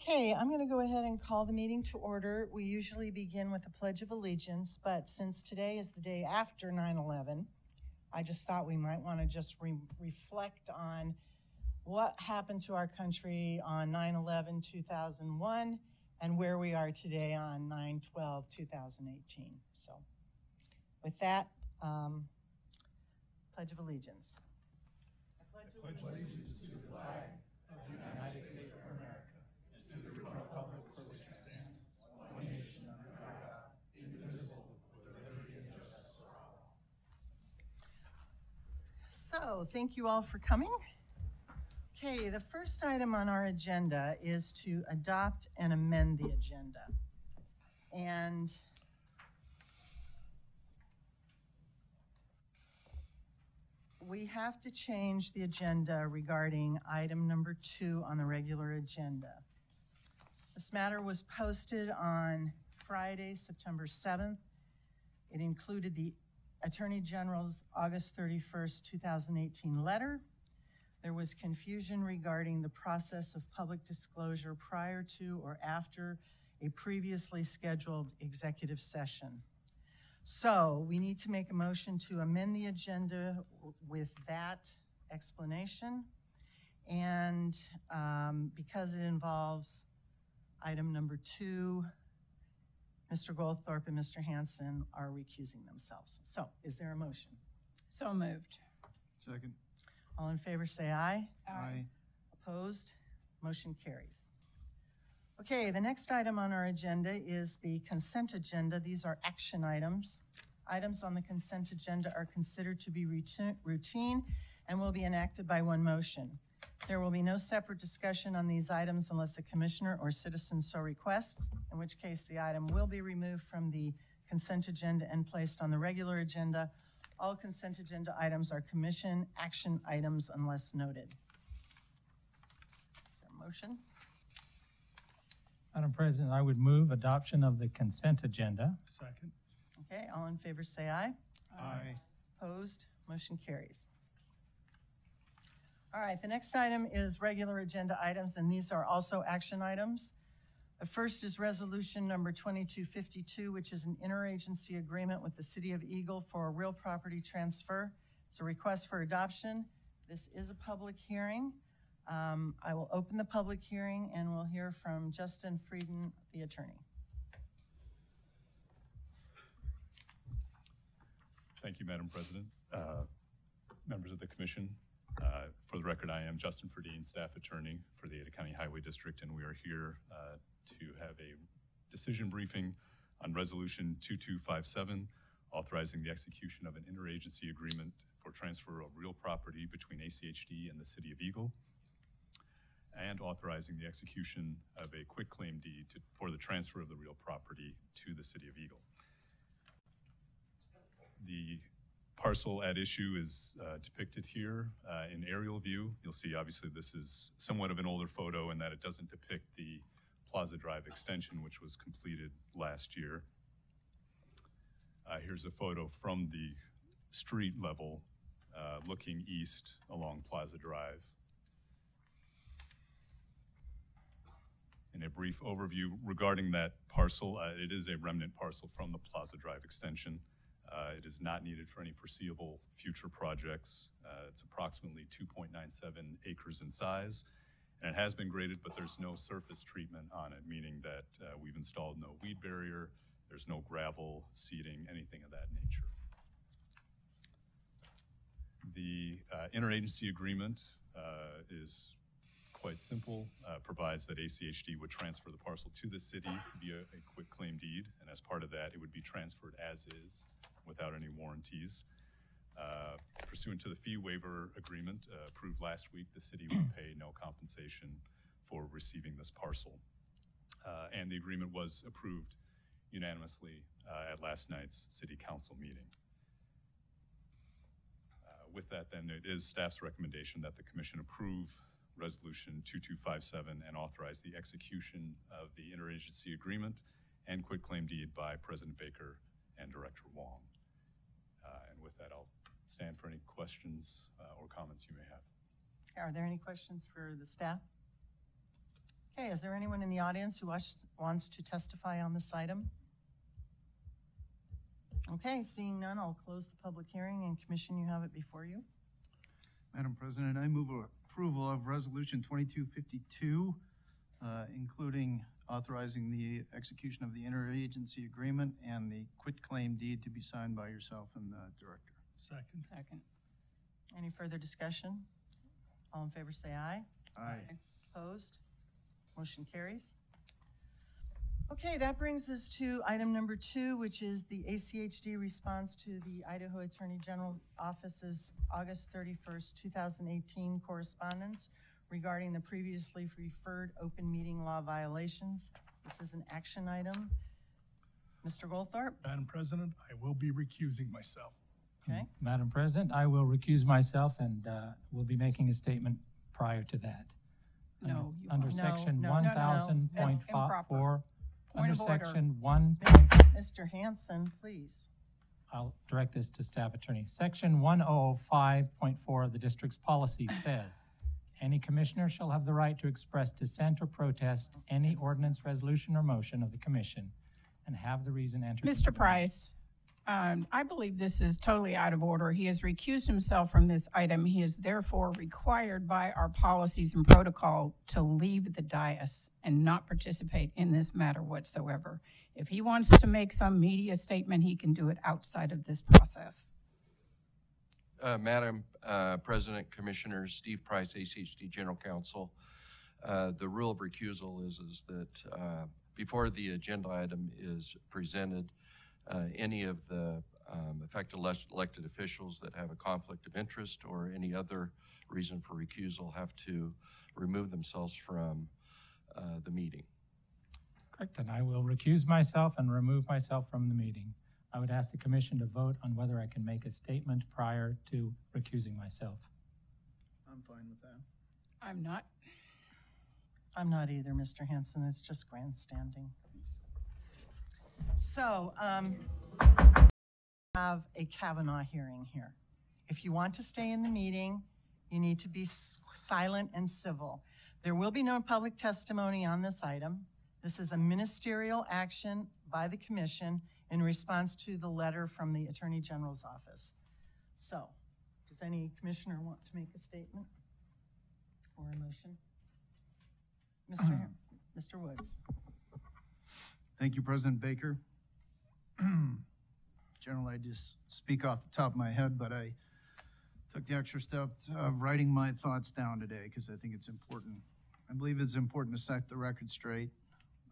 Okay, I'm going to go ahead and call the meeting to order. We usually begin with the Pledge of Allegiance, but since today is the day after 9/11, I just thought we might want to just reflect on what happened to our country on 9/11/2001 and where we are today on 9/12/2018. So with that, Pledge of Allegiance. I pledge allegiance to the flag of the United States of America and to the republic for which it stands, one nation under God, indivisible, with liberty and justice for all. So, thank you all for coming. Okay, the first item on our agenda is to adopt and amend the agenda. And we have to change the agenda regarding item number 2 on the regular agenda. This matter was posted on Friday, September 7th. It included the Attorney General's August 31st, 2018 letter. There was confusion regarding the process of public disclosure prior to or after a previously scheduled executive session. So we need to make a motion to amend the agenda with that explanation. And because it involves item number 2, Mr. Goldthorpe and Mr. Hanson are recusing themselves. So is there a motion? So moved. Second. All in favor say aye. Aye. Opposed? Motion carries. Okay, the next item on our agenda is the consent agenda. These are action items. Items on the consent agenda are considered to be routine and will be enacted by one motion. There will be no separate discussion on these items unless a commissioner or citizen so requests, in which case the item will be removed from the consent agenda and placed on the regular agenda. All consent agenda items are commission action items unless noted. Is there a motion? Madam President, I would move adoption of the consent agenda. Second. Okay, all in favor say aye. Aye. Opposed? Motion carries. All right, the next item is regular agenda items, and these are also action items. The first is resolution number 2252, which is an interagency agreement with the City of Eagle for a real property transfer. It's a request for adoption. This is a public hearing. I will open the public hearing and we'll hear from Justin Frieden, the attorney. Thank you, Madam President. Members of the Commission, for the record, I am Justin Frieden, staff attorney for the Ada County Highway District, and we are here to have a decision briefing on Resolution 2257, authorizing the execution of an interagency agreement for transfer of real property between ACHD and the City of Eagle, and authorizing the execution of a quitclaim deed for the transfer of the real property to the City of Eagle. The parcel at issue is depicted here in aerial view. You'll see obviously this is somewhat of an older photo in that it doesn't depict the Plaza Drive extension, which was completed last year. Here's a photo from the street level looking east along Plaza Drive. In a brief overview regarding that parcel, it is a remnant parcel from the Plaza Drive extension. It is not needed for any foreseeable future projects. It's approximately 2.97 acres in size, and it has been graded, but there's no surface treatment on it, meaning that we've installed no weed barrier, there's no gravel, seeding, anything of that nature. The interagency agreement is quite simple, provides that ACHD would transfer the parcel to the city via a quitclaim deed, and as part of that, it would be transferred as is without any warranties. Pursuant to the fee waiver agreement approved last week, the city would pay no compensation for receiving this parcel. And the agreement was approved unanimously at last night's city council meeting. With that, then, it is staff's recommendation that the commission approve Resolution 2257 and authorize the execution of the interagency agreement and quitclaim deed by President Baker and Director Wong. And with that, I'll stand for any questions or comments you may have. Are there any questions for the staff? Okay, is there anyone in the audience who wants to testify on this item? Okay, seeing none, I'll close the public hearing, and Commission, you have it before you. Madam President, I move approval of Resolution 2252, including authorizing the execution of the interagency agreement and the quitclaim deed to be signed by yourself and the director. Second. Second. Any further discussion? All in favor say aye. Aye. Opposed? Motion carries. Okay, that brings us to item number 2, which is the ACHD response to the Idaho Attorney General Office's August 31st, 2018 correspondence regarding the previously referred open meeting law violations. This is an action item. Mr. Goldthorpe? Madam President, I will be recusing myself. Okay. Madam President, I will recuse myself and will be making a statement prior to that. No, you Under won't. section No, no, no, no. That's 1000.4, Point under of order. section 1, Mr. Hanson, please. I'll direct this to staff attorney. Section 105.4 of the district's policy says, any commissioner shall have the right to express dissent or protest any ordinance, resolution, or motion of the commission and have the reason entered. into Mr. the Price, I believe this is totally out of order. He has recused himself from this item. He is therefore required by our policies and protocol to leave the dais and not participate in this matter whatsoever. If he wants to make some media statement, he can do it outside of this process. Madam President, Commissioners, Steve Price, ACHD General Counsel. The rule of recusal is that before the agenda item is presented, any of the affected elected officials that have a conflict of interest or any other reason for recusal have to remove themselves from the meeting. Correct, and I will recuse myself and remove myself from the meeting. I would ask the commission to vote on whether I can make a statement prior to recusing myself. I'm fine with that. I'm not. I'm not either, Mr. Hanson. It's just grandstanding. So, have a Kavanaugh hearing here. If you want to stay in the meeting, you need to be silent and civil. There will be no public testimony on this item. This is a ministerial action by the commission in response to the letter from the Attorney General's office. So, does any commissioner want to make a statement or a motion? Mr. Woods. Thank you, President Baker. Generally, I just speak off the top of my head, but I took the extra step of writing my thoughts down today because I think it's important. I believe it's important to set the record straight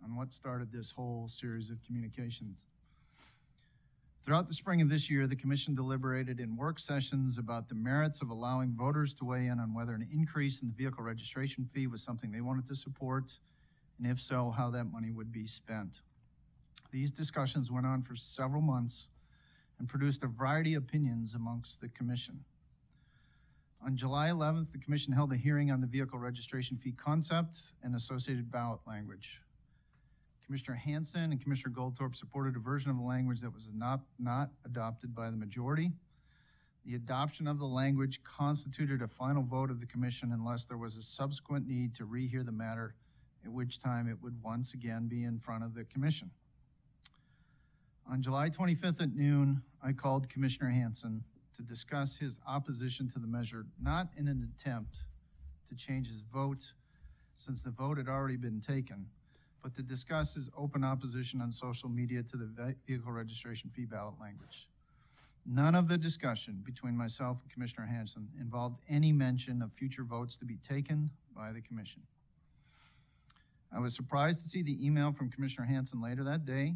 on what started this whole series of communications. Throughout the spring of this year, the Commission deliberated in work sessions about the merits of allowing voters to weigh in on whether an increase in the vehicle registration fee was something they wanted to support, and if so, how that money would be spent. These discussions went on for several months and produced a variety of opinions amongst the Commission. On July 11th, the Commission held a hearing on the vehicle registration fee concept and associated ballot language. Commissioner Hanson and Commissioner Goldthorpe supported a version of the language that was not adopted by the majority. The adoption of the language constituted a final vote of the Commission unless there was a subsequent need to rehear the matter, at which time it would once again be in front of the Commission. On July 25th at noon, I called Commissioner Hanson to discuss his opposition to the measure, not in an attempt to change his vote, since the vote had already been taken, but to discuss his open opposition on social media to the vehicle registration fee ballot language. None of the discussion between myself and Commissioner Hanson involved any mention of future votes to be taken by the Commission. I was surprised to see the email from Commissioner Hanson later that day.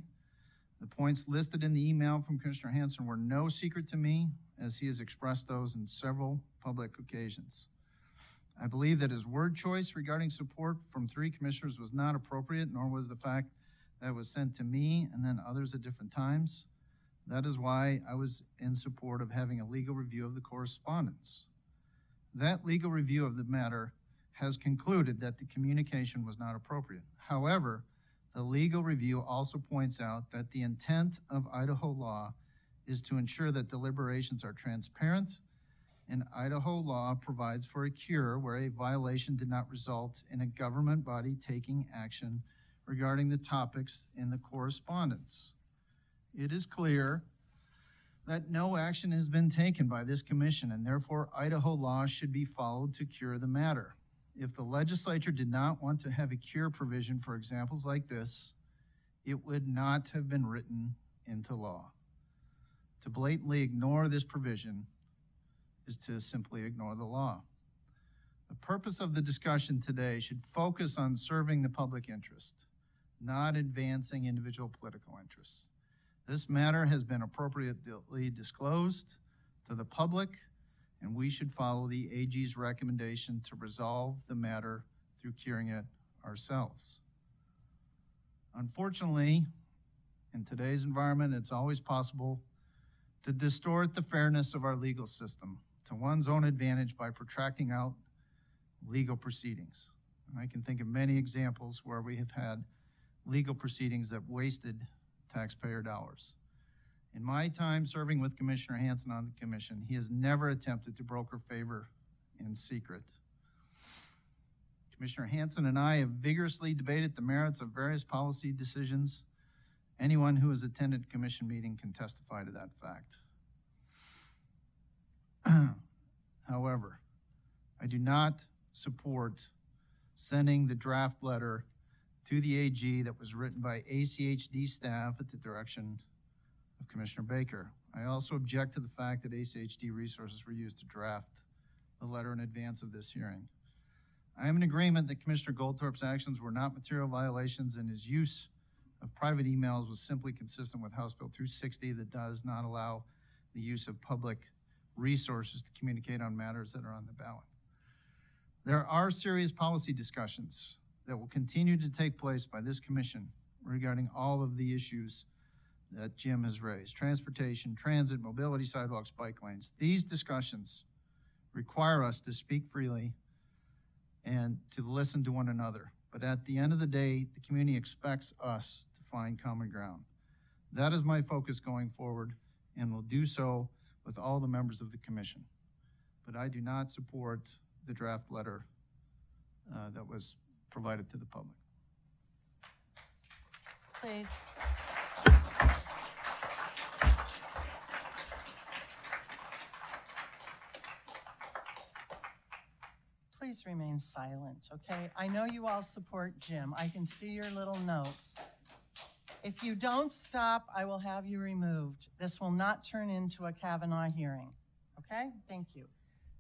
The points listed in the email from Commissioner Hanson were no secret to me, as he has expressed those in several public occasions. I believe that his word choice regarding support from 3 commissioners was not appropriate, nor was the fact that it was sent to me and then others at different times. That is why I was in support of having a legal review of the correspondence. That legal review of the matter has concluded that the communication was not appropriate. However, the legal review also points out that the intent of Idaho law is to ensure that deliberations are transparent and Idaho law provides for a cure where a violation did not result in a government body taking action regarding the topics in the correspondence. It is clear that no action has been taken by this commission, and therefore Idaho law should be followed to cure the matter. If the legislature did not want to have a cure provision for examples like this, it would not have been written into law. To blatantly ignore this provision is to simply ignore the law. The purpose of the discussion today should focus on serving the public interest, not advancing individual political interests. This matter has been appropriately disclosed to the public, and we should follow the AG's recommendation to resolve the matter through curing it ourselves. Unfortunately, in today's environment, it's always possible to distort the fairness of our legal system to one's own advantage by protracting out legal proceedings. And I can think of many examples where we have had legal proceedings that wasted taxpayer dollars. In my time serving with Commissioner Hansen on the commission, he has never attempted to broker favor in secret. Commissioner Hansen and I have vigorously debated the merits of various policy decisions. Anyone who has attended a commission meeting can testify to that fact. However, I do not support sending the draft letter to the AG that was written by ACHD staff at the direction of Commissioner Baker. I also object to the fact that ACHD resources were used to draft the letter in advance of this hearing. I am in agreement that Commissioner Goldthorpe's actions were not material violations, and his use of private emails was simply consistent with House Bill 260 that does not allow the use of public resources to communicate on matters that are on the ballot. There are serious policy discussions that will continue to take place by this commission regarding all of the issues that Jim has raised: transportation, transit, mobility, sidewalks, bike lanes. These discussions require us to speak freely and to listen to one another. But at the end of the day, the community expects us to find common ground. That is my focus going forward, and will do so with all the members of the commission. But I do not support the draft letter that was provided to the public. Please. Please remain silent, okay? I know you all support Jim. I can see your little notes. If you don't stop, I will have you removed. This will not turn into a Kavanaugh hearing, okay? Thank you.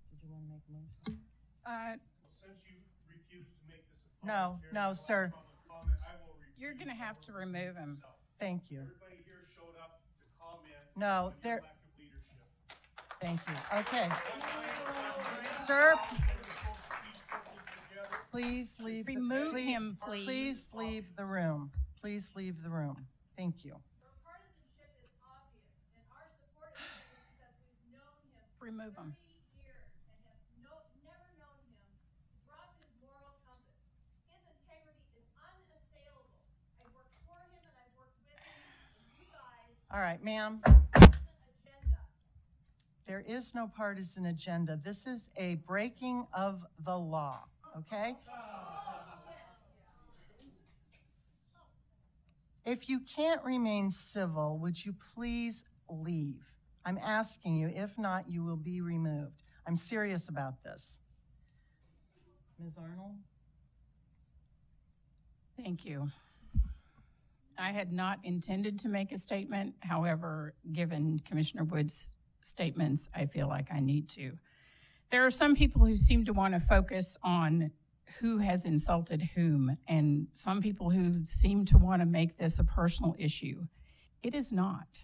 Did you want to make a motion? Since you refused to make this a public hearing, No, sir. comment, I will recuse You're going to have to remove him. myself. Thank you. Everybody here showed up to comment No, on there, your lack of leadership. thank you. Okay. Sir, please leave. Remove him, please. Please leave the room. Please leave the room. Thank you. Partisanship is obvious, and our support of him is because we've known him for Remove him. 30 years and have never known him drop his moral compass. His integrity is unassailable. I worked for him and I worked with him, and you guys All right, ma'am. agenda. There is no partisan agenda. This is a breaking of the law, okay? If you can't remain civil, would you please leave? I'm asking you. If not, you will be removed. I'm serious about this. Ms. Arnold? Thank you. I had not intended to make a statement. However, given Commissioner Wood's statements, I feel like I need to. There are some people who seem to want to focus on who has insulted whom, and some people who seem to want to make this a personal issue. It is not.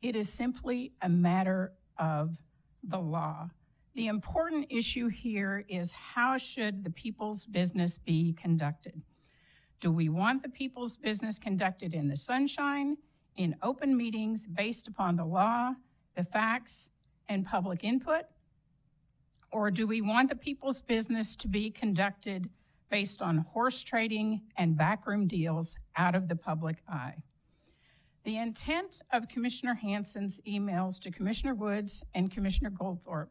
It is simply a matter of the law. The important issue here is, how should the people's business be conducted? Do we want the people's business conducted in the sunshine, in open meetings based upon the law, the facts, and public input? Or do we want the people's business to be conducted based on horse trading and backroom deals out of the public eye? The intent of Commissioner Hansen's emails to Commissioner Woods and Commissioner Goldthorpe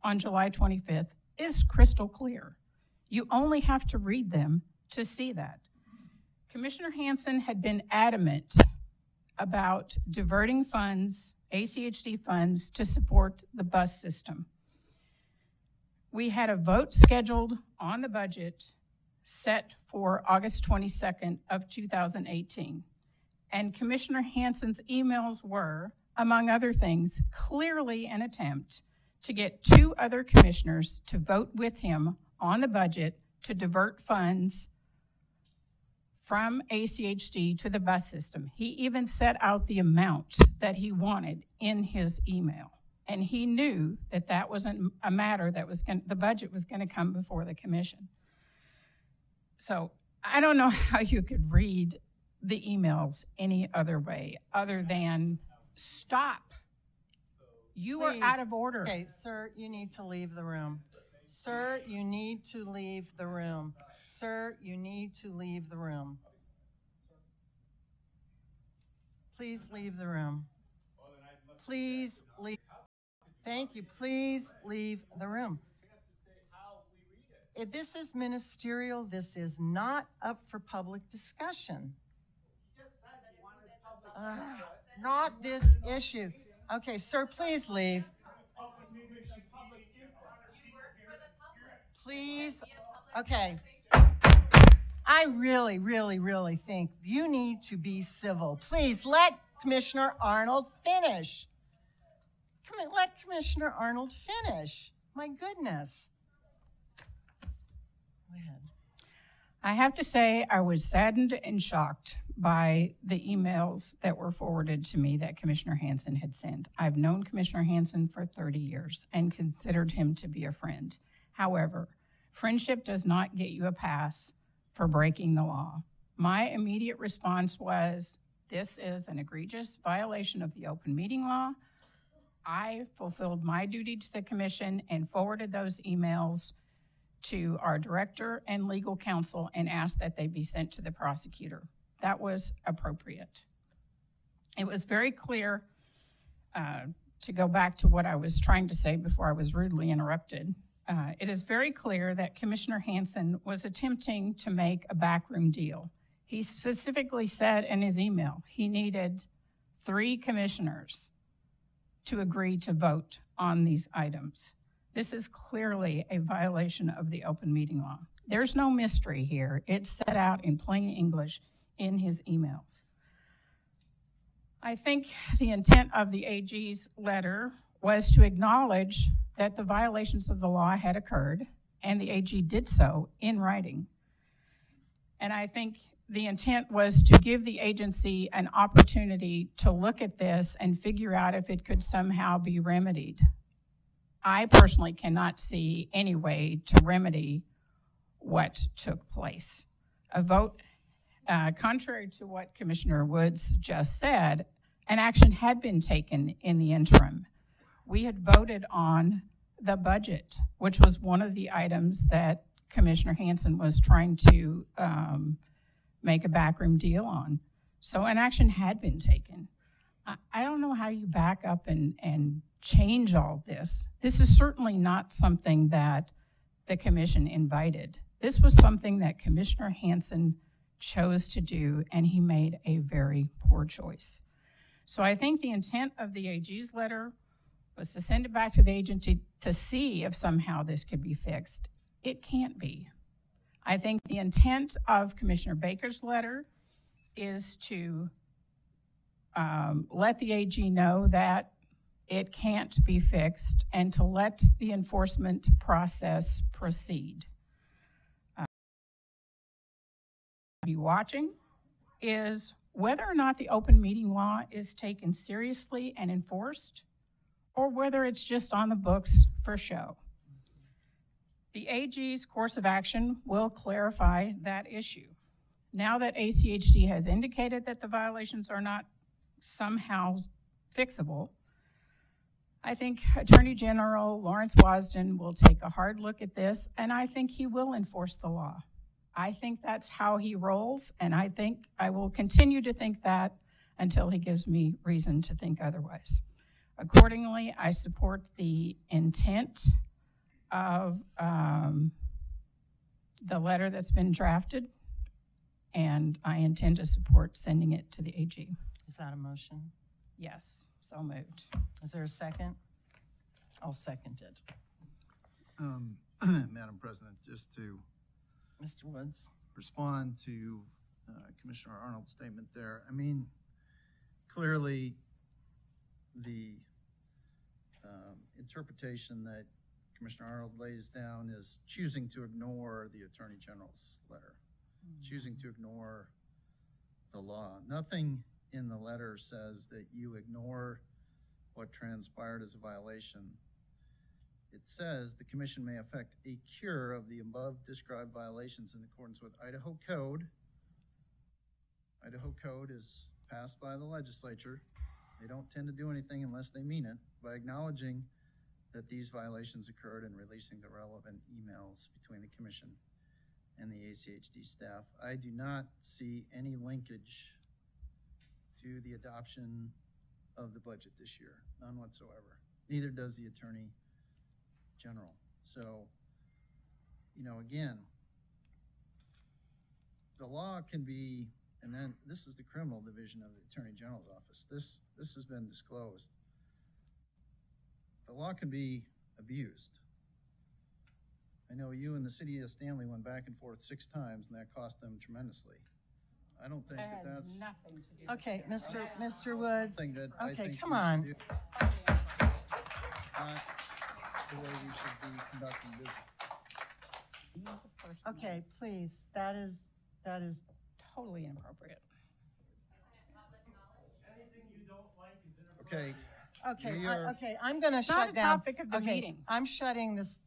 on July 25th is crystal clear. You only have to read them to see that. Commissioner Hansen had been adamant about diverting funds, ACHD funds, to support the bus system. We had a vote scheduled on the budget set for August 22nd of 2018. And Commissioner Hansen's emails were, among other things, clearly an attempt to get 2 other commissioners to vote with him on the budget to divert funds from ACHD to the bus system. He even set out the amount that he wanted in his email. And he knew that that wasn't a matter that was the budget was going to come before the commission. So I don't know how you could read the emails any other way other than stop. You are Please. out of order. Okay, sir, you need to leave the room. Sir, you need to leave the room. Sir, you need to leave the room. Please leave the room. Please leave. Thank you. Please leave the room. If this is ministerial, this is not up for public discussion. Not this issue. Okay, sir, please leave. Please, okay. I really, really, really think you need to be civil. Please let Commissioner Arnold finish. Let Commissioner Arnold finish. My goodness. Go ahead. I have to say I was saddened and shocked by the emails that were forwarded to me that Commissioner Hansen had sent. I've known Commissioner Hansen for 30 years and considered him to be a friend. However, friendship does not get you a pass for breaking the law. My immediate response was, this is an egregious violation of the open meeting law. I fulfilled my duty to the commission and forwarded those emails to our director and legal counsel and asked that they be sent to the prosecutor. That was appropriate. It was very clear, to go back to what I was trying to say before I was rudely interrupted, it is very clear that Commissioner Hansen was attempting to make a backroom deal. He specifically said in his email he needed 3 commissioners to agree to vote on these items. This is clearly a violation of the open meeting law. There's no mystery here. It's set out in plain English in his emails. I think the intent of the AG's letter was to acknowledge that the violations of the law had occurred, and the AG did so in writing. And I think the intent was to give the agency an opportunity to look at this and figure out if it could somehow be remedied. I personally cannot see any way to remedy what took place. A vote, contrary to what Commissioner Woods just said, an action had been taken in the interim. We had voted on the budget, which was one of the items that Commissioner Hansen was trying to make a backroom deal on. So an action had been taken. I don't know how you back up and change all this. This is certainly not something that the commission invited. This was something that Commissioner Hansen chose to do, and he made a very poor choice. So I think the intent of the AG's letter was to send it back to the agency to see if somehow this could be fixed. It can't be. I think the intent of Commissioner Baker's letter is to let the AG know that it can't be fixed and to let the enforcement process proceed. Be watching is whether or not the open meeting law is taken seriously and enforced, or whether it's just on the books for show. The AG's course of action will clarify that issue. Now that ACHD has indicated that the violations are not somehow fixable, I think Attorney General Lawrence Wasden will take a hard look at this, and I think he will enforce the law. I think that's how he rolls, and I think I will continue to think that until he gives me reason to think otherwise. Accordingly, I support the intent of the letter that's been drafted, and I intend to support sending it to the AG. Is that a motion? Yes, so moved. Is there a second? I'll second it. Madam President, just to Mr. Woods? respond to Commissioner Arnold's statement there. I mean, clearly, the interpretation that Commissioner Arnold lays down is choosing to ignore the Attorney General's letter, choosing to ignore the law. Nothing in the letter says that you ignore what transpired as a violation. It says the commission may effect a cure of the above described violations in accordance with Idaho Code. Idaho Code is passed by the legislature. They don't tend to do anything unless they mean it, by acknowledging that these violations occurred and releasing the relevant emails between the commission and the ACHD staff. I do not see any linkage to the adoption of the budget this year, none whatsoever. Neither does the Attorney General. So, you know, again, the law can be, and then this is the criminal division of the Attorney General's office. This has been disclosed. The law can be abused. I know you and the city of Stanley went back and forth 6 times, and that cost them tremendously. I don't think that that's nothing to do Okay, Mr. Woods. something that I Okay, think come we should on. do. Not the way we should be conducting business. Okay, please, that is, Totally inappropriate. Anything you don't like is inappropriate. Okay, We are- okay, I'm gonna Not shut a down. topic of the Okay, meeting. I'm shutting this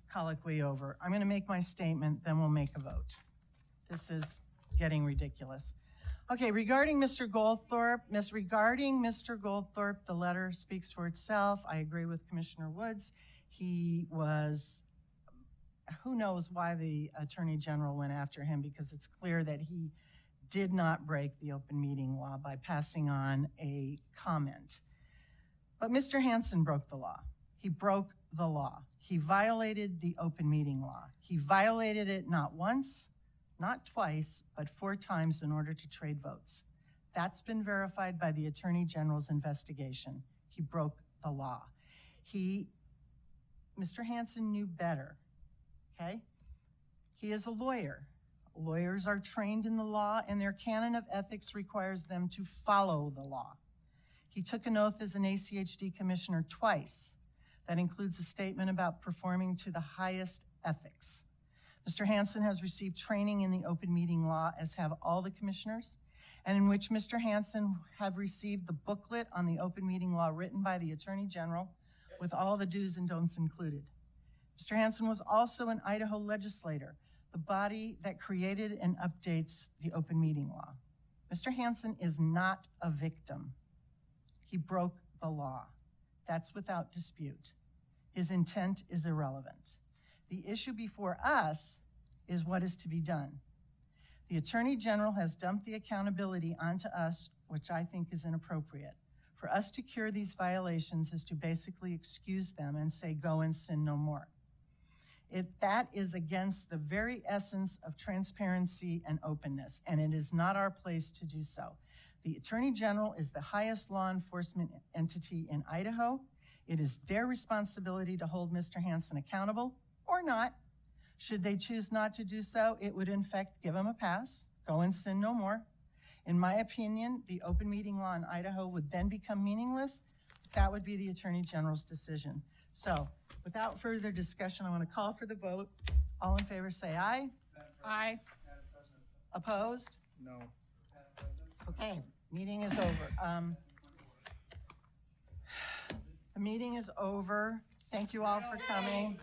colloquy over. I'm gonna make my statement, then we'll make a vote. This is getting ridiculous. Okay, regarding Mr. Goldthorpe, the letter speaks for itself. I agree with Commissioner Woods. He was, who knows why the Attorney General went after him, because it's clear that he did not break the open meeting law by passing on a comment. But Mr. Hansen broke the law. He broke the law. He violated the open meeting law. He violated it not once, not twice, but 4 times in order to trade votes. That's been verified by the Attorney General's investigation. He broke the law. Mr. Hansen knew better, okay? He is a lawyer. Lawyers are trained in the law, and their canon of ethics requires them to follow the law. He took an oath as an ACHD commissioner twice. That includes a statement about performing to the highest ethics. Mr. Hansen has received training in the open meeting law, as have all the commissioners, and in which Mr. Hansen have received the booklet on the open meeting law written by the Attorney General with all the do's and don'ts included. Mr. Hansen was also an Idaho legislator, the body that created and updates the open meeting law. Mr. Hansen is not a victim. He broke the law. That's without dispute. His intent is irrelevant. The issue before us is what is to be done. The Attorney General has dumped the accountability onto us, which I think is inappropriate. For us to cure these violations is to basically excuse them and say, go and sin no more. That is against the very essence of transparency and openness, and it is not our place to do so. The Attorney General is the highest law enforcement entity in Idaho. It is their responsibility to hold Mr. Hansen accountable, or not. Should they choose not to do so, it would in fact give him a pass, go and sin no more. In my opinion, the open meeting law in Idaho would then become meaningless. That would be the Attorney General's decision. So, without further discussion, I want to call for the vote. All in favor say aye. Aye. Opposed? no. Okay, meeting is over. The meeting is over. Thank you all for coming.